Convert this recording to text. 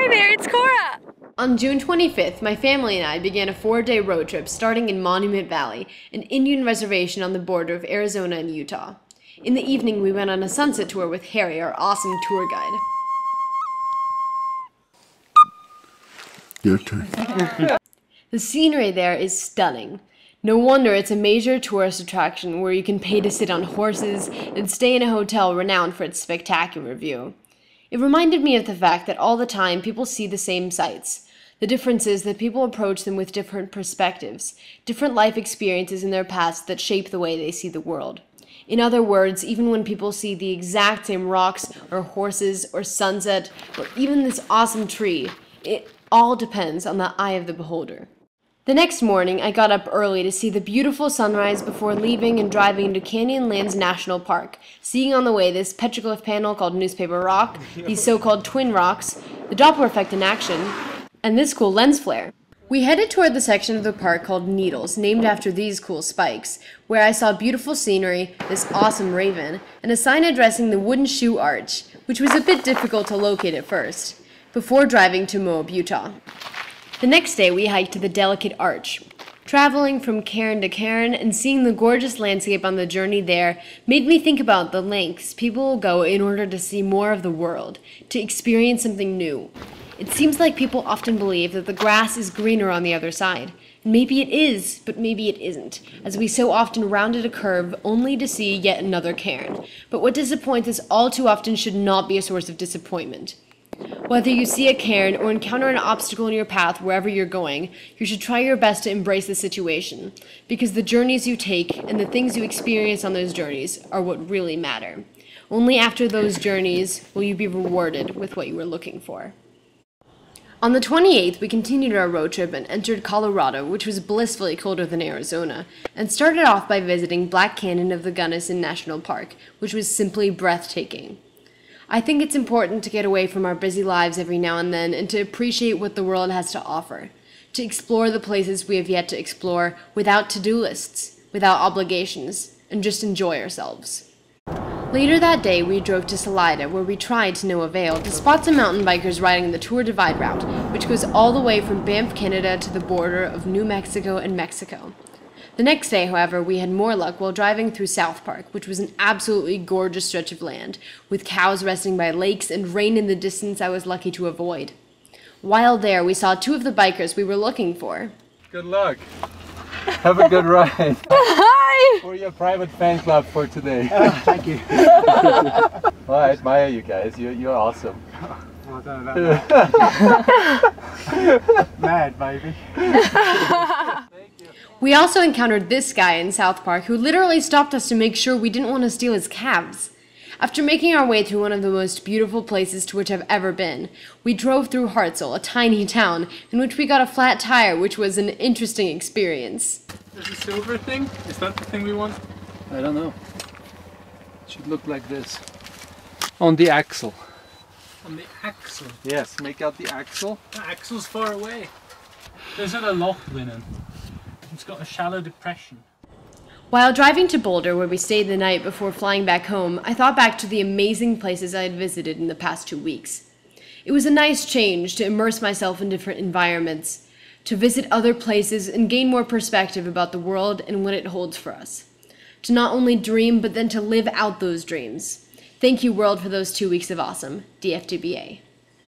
Hi there, it's Cora! On June 25th, my family and I began a 4-day road trip starting in Monument Valley, an Indian reservation on the border of Arizona and Utah. In the evening, we went on a sunset tour with Harry, our awesome tour guide. Your turn. The scenery there is stunning. No wonder it's a major tourist attraction where you can pay to sit on horses and stay in a hotel renowned for its spectacular view. It reminded me of the fact that all the time people see the same sights. The difference is that people approach them with different perspectives, different life experiences in their past that shape the way they see the world. In other words, even when people see the exact same rocks or horses or sunset or even this awesome tree, it all depends on the eye of the beholder. The next morning, I got up early to see the beautiful sunrise before leaving and driving into Canyonlands National Park, seeing on the way this petroglyph panel called Newspaper Rock, these so-called twin rocks, the Doppler effect in action, and this cool lens flare. We headed toward the section of the park called Needles, named after these cool spikes, where I saw beautiful scenery, this awesome raven, and a sign addressing the Wooden Shoe Arch, which was a bit difficult to locate at first, before driving to Moab, Utah. The next day, we hiked to the Delicate Arch. Traveling from cairn to cairn and seeing the gorgeous landscape on the journey there made me think about the lengths people will go in order to see more of the world, to experience something new. It seems like people often believe that the grass is greener on the other side. And maybe it is, but maybe it isn't, as we so often rounded a curve only to see yet another cairn. But what disappoints us all too often should not be a source of disappointment. Whether you see a cairn or encounter an obstacle in your path wherever you're going, you should try your best to embrace the situation, because the journeys you take and the things you experience on those journeys are what really matter. Only after those journeys will you be rewarded with what you were looking for. On the 28th, we continued our road trip and entered Colorado, which was blissfully colder than Arizona, and started off by visiting Black Canyon of the Gunnison National Park, which was simply breathtaking. I think it's important to get away from our busy lives every now and then and to appreciate what the world has to offer, to explore the places we have yet to explore without to-do lists, without obligations, and just enjoy ourselves. Later that day, we drove to Salida, where we tried, to no avail, to spot some mountain bikers riding the Tour Divide route, which goes all the way from Banff, Canada to the border of New Mexico and Mexico. The next day, however, we had more luck while driving through South Park, which was an absolutely gorgeous stretch of land, with cows resting by lakes and rain in the distance I was lucky to avoid. While there, we saw two of the bikers we were looking for. Good luck. Have a good ride. Hi! For your private fan club for today. Thank you. Well, I admire you guys. You're awesome. Mad, baby. We also encountered this guy in South Park who literally stopped us to make sure we didn't want to steal his calves. After making our way through one of the most beautiful places to which I've ever been, we drove through Hartselle, a tiny town, in which we got a flat tire, which was an interesting experience. There's a silver thing? Is that the thing we want? I don't know. It should look like this. On the axle. On the axle? Yes, make out the axle. The axle's far away. There's a lock linen. It's got a shallow depression. While driving to Boulder, where we stayed the night before flying back home, I thought back to the amazing places I had visited in the past 2 weeks. It was a nice change to immerse myself in different environments, to visit other places and gain more perspective about the world and what it holds for us. To not only dream, but then to live out those dreams. Thank you, world, for those 2 weeks of awesome. DFTBA.